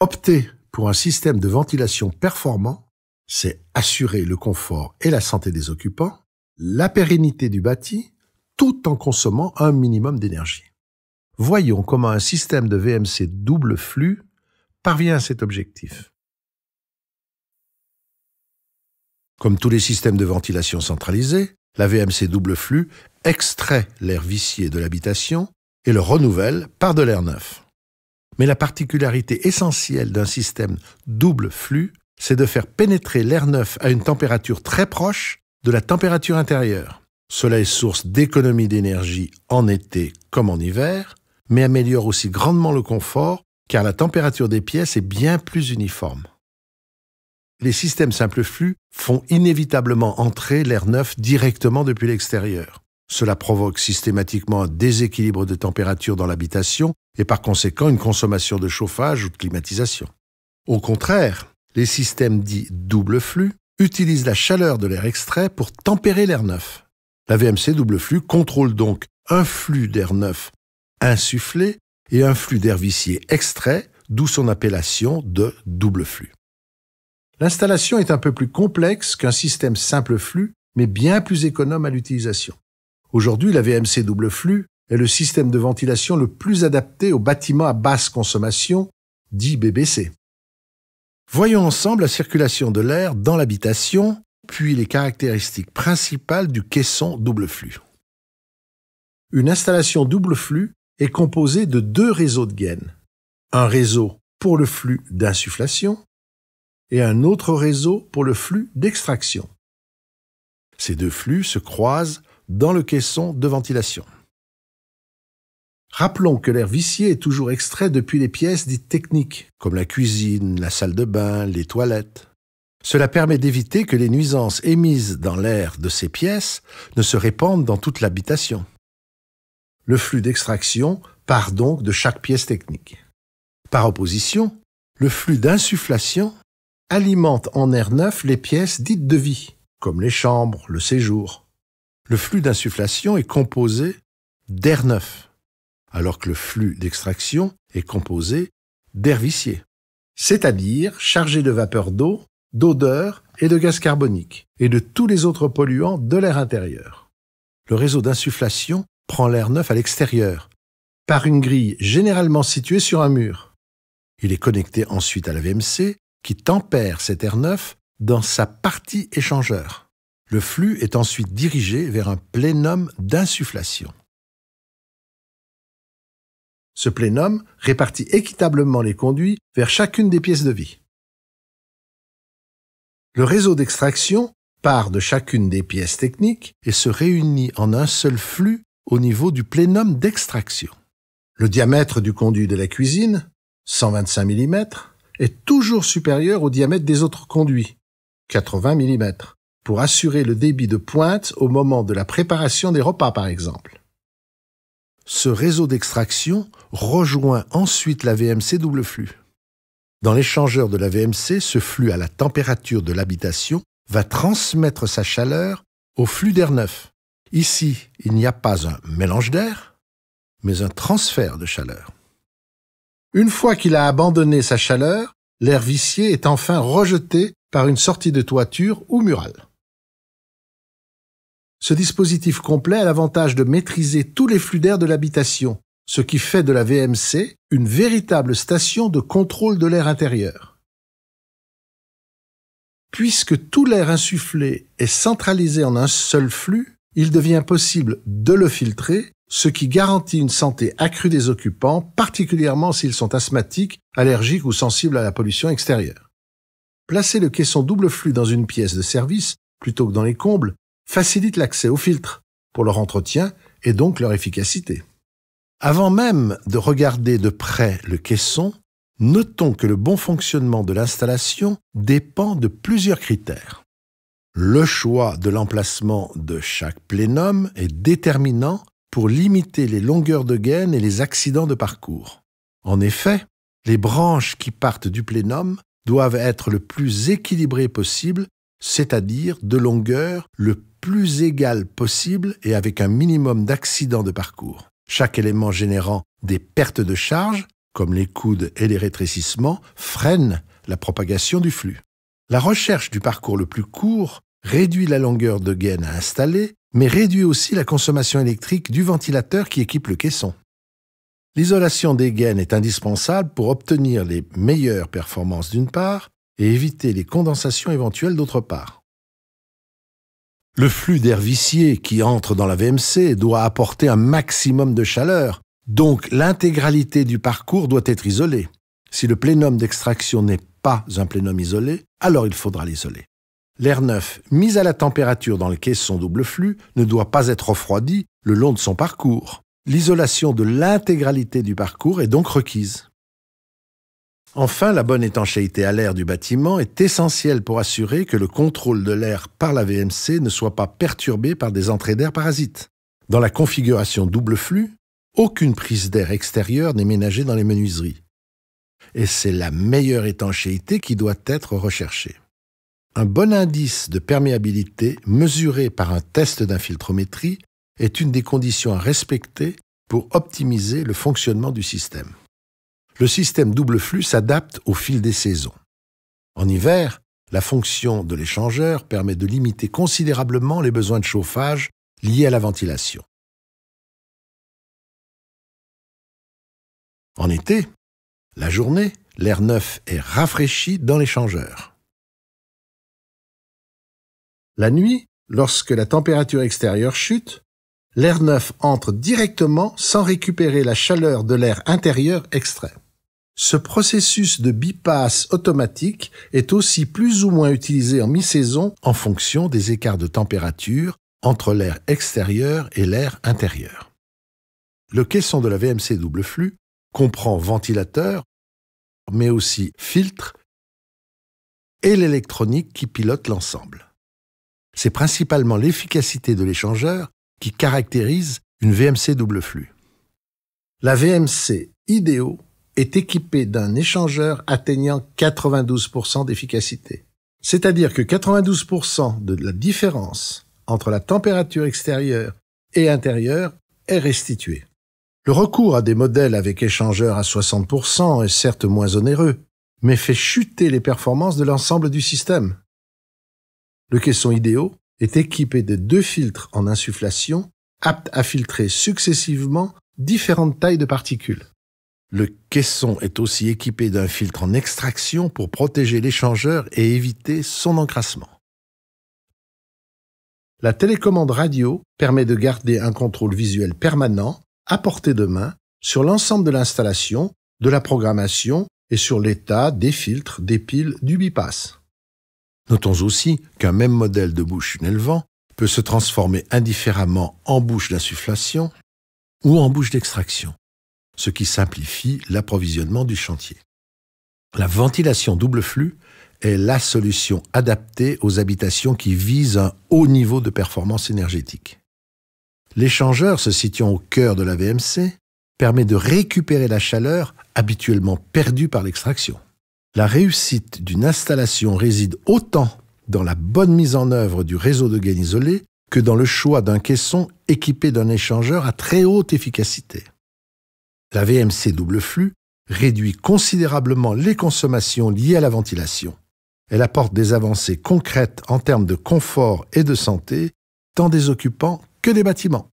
Opter pour un système de ventilation performant, c'est assurer le confort et la santé des occupants, la pérennité du bâti, tout en consommant un minimum d'énergie. Voyons comment un système de VMC double flux parvient à cet objectif. Comme tous les systèmes de ventilation centralisés, la VMC double flux extrait l'air vicié de l'habitation et le renouvelle par de l'air neuf. Mais la particularité essentielle d'un système double flux, c'est de faire pénétrer l'air neuf à une température très proche de la température intérieure. Cela est source d'économie d'énergie en été comme en hiver, mais améliore aussi grandement le confort car la température des pièces est bien plus uniforme. Les systèmes simple flux font inévitablement entrer l'air neuf directement depuis l'extérieur. Cela provoque systématiquement un déséquilibre de température dans l'habitation et par conséquent une consommation de chauffage ou de climatisation. Au contraire, les systèmes dits double flux utilisent la chaleur de l'air extrait pour tempérer l'air neuf. La VMC double flux contrôle donc un flux d'air neuf insufflé et un flux d'air vicié extrait, d'où son appellation de double flux. L'installation est un peu plus complexe qu'un système simple flux, mais bien plus économe à l'utilisation. Aujourd'hui, la VMC double flux est le système de ventilation le plus adapté aux bâtiments à basse consommation, dit BBC. Voyons ensemble la circulation de l'air dans l'habitation, puis les caractéristiques principales du caisson double flux. Une installation double flux est composée de deux réseaux de gaines. Un réseau pour le flux d'insufflation et un autre réseau pour le flux d'extraction. Ces deux flux se croisent dans le caisson de ventilation. Rappelons que l'air vicié est toujours extrait depuis les pièces dites techniques, comme la cuisine, la salle de bain, les toilettes. Cela permet d'éviter que les nuisances émises dans l'air de ces pièces ne se répandent dans toute l'habitation. Le flux d'extraction part donc de chaque pièce technique. Par opposition, le flux d'insufflation alimente en air neuf les pièces dites de vie, comme les chambres, le séjour. Le flux d'insufflation est composé d'air neuf, alors que le flux d'extraction est composé d'air vicié, c'est-à-dire chargé de vapeur d'eau, d'odeur et de gaz carbonique, et de tous les autres polluants de l'air intérieur. Le réseau d'insufflation prend l'air neuf à l'extérieur, par une grille généralement située sur un mur. Il est connecté ensuite à la VMC, qui tempère cet air neuf dans sa partie échangeur. Le flux est ensuite dirigé vers un plénum d'insufflation. Ce plénum répartit équitablement les conduits vers chacune des pièces de vie. Le réseau d'extraction part de chacune des pièces techniques et se réunit en un seul flux au niveau du plénum d'extraction. Le diamètre du conduit de la cuisine, 125 mm, est toujours supérieur au diamètre des autres conduits, 80 mm, pour assurer le débit de pointe au moment de la préparation des repas par exemple. Ce réseau d'extraction rejoint ensuite la VMC double flux. Dans l'échangeur de la VMC, ce flux à la température de l'habitation va transmettre sa chaleur au flux d'air neuf. Ici, il n'y a pas un mélange d'air, mais un transfert de chaleur. Une fois qu'il a abandonné sa chaleur, l'air vicié est enfin rejeté par une sortie de toiture ou murale. Ce dispositif complet a l'avantage de maîtriser tous les flux d'air de l'habitation, ce qui fait de la VMC une véritable station de contrôle de l'air intérieur. Puisque tout l'air insufflé est centralisé en un seul flux, il devient possible de le filtrer, ce qui garantit une santé accrue des occupants, particulièrement s'ils sont asthmatiques, allergiques ou sensibles à la pollution extérieure. Placer le caisson double flux dans une pièce de service, plutôt que dans les combles, facilite l'accès aux filtres, pour leur entretien et donc leur efficacité. Avant même de regarder de près le caisson, notons que le bon fonctionnement de l'installation dépend de plusieurs critères. Le choix de l'emplacement de chaque plénum est déterminant pour limiter les longueurs de gaine et les accidents de parcours. En effet, les branches qui partent du plénum doivent être le plus équilibrées possible, c'est-à-dire de longueur le plus égale possible et avec un minimum d'accidents de parcours. Chaque élément générant des pertes de charge comme les coudes et les rétrécissements, freinent la propagation du flux. La recherche du parcours le plus court réduit la longueur de gaine à installer, mais réduit aussi la consommation électrique du ventilateur qui équipe le caisson. L'isolation des gaines est indispensable pour obtenir les meilleures performances d'une part et éviter les condensations éventuelles d'autre part. Le flux d'air vicié qui entre dans la VMC doit apporter un maximum de chaleur, donc l'intégralité du parcours doit être isolée. Si le plénum d'extraction n'est pas un plénum isolé, alors il faudra l'isoler. L'air neuf mis à la température dans le caisson double flux ne doit pas être refroidi le long de son parcours. L'isolation de l'intégralité du parcours est donc requise. Enfin, la bonne étanchéité à l'air du bâtiment est essentielle pour assurer que le contrôle de l'air par la VMC ne soit pas perturbé par des entrées d'air parasites. Dans la configuration double flux, aucune prise d'air extérieure n'est ménagée dans les menuiseries. Et c'est la meilleure étanchéité qui doit être recherchée. Un bon indice de perméabilité mesuré par un test d'infiltrométrie est une des conditions à respecter pour optimiser le fonctionnement du système. Le système double flux s'adapte au fil des saisons. En hiver, la fonction de l'échangeur permet de limiter considérablement les besoins de chauffage liés à la ventilation. En été, la journée, l'air neuf est rafraîchi dans l'échangeur. La nuit, lorsque la température extérieure chute, l'air neuf entre directement sans récupérer la chaleur de l'air intérieur extrait. Ce processus de bypass automatique est aussi plus ou moins utilisé en mi-saison en fonction des écarts de température entre l'air extérieur et l'air intérieur. Le caisson de la VMC double flux comprend ventilateur, mais aussi filtre et l'électronique qui pilote l'ensemble. C'est principalement l'efficacité de l'échangeur qui caractérise une VMC double flux. La VMC IDEO est équipée d'un échangeur atteignant 92% d'efficacité. C'est-à-dire que 92% de la différence entre la température extérieure et intérieure est restituée. Le recours à des modèles avec échangeur à 60% est certes moins onéreux, mais fait chuter les performances de l'ensemble du système. Le caisson IDEO est équipé de 2 filtres en insufflation, aptes à filtrer successivement différentes tailles de particules. Le caisson est aussi équipé d'un filtre en extraction pour protéger l'échangeur et éviter son encrassement. La télécommande radio permet de garder un contrôle visuel permanent à portée de main sur l'ensemble de l'installation, de la programmation et sur l'état des filtres, des piles, du bypass. Notons aussi qu'un même modèle de bouche tunnel-vent peut se transformer indifféremment en bouche d'insufflation ou en bouche d'extraction, ce qui simplifie l'approvisionnement du chantier. La ventilation double flux est la solution adaptée aux habitations qui visent un haut niveau de performance énergétique. L'échangeur se situant au cœur de la VMC permet de récupérer la chaleur habituellement perdue par l'extraction. La réussite d'une installation réside autant dans la bonne mise en œuvre du réseau de gaine isolé que dans le choix d'un caisson équipé d'un échangeur à très haute efficacité. La VMC double flux réduit considérablement les consommations liées à la ventilation. Elle apporte des avancées concrètes en termes de confort et de santé, tant des occupants que des bâtiments.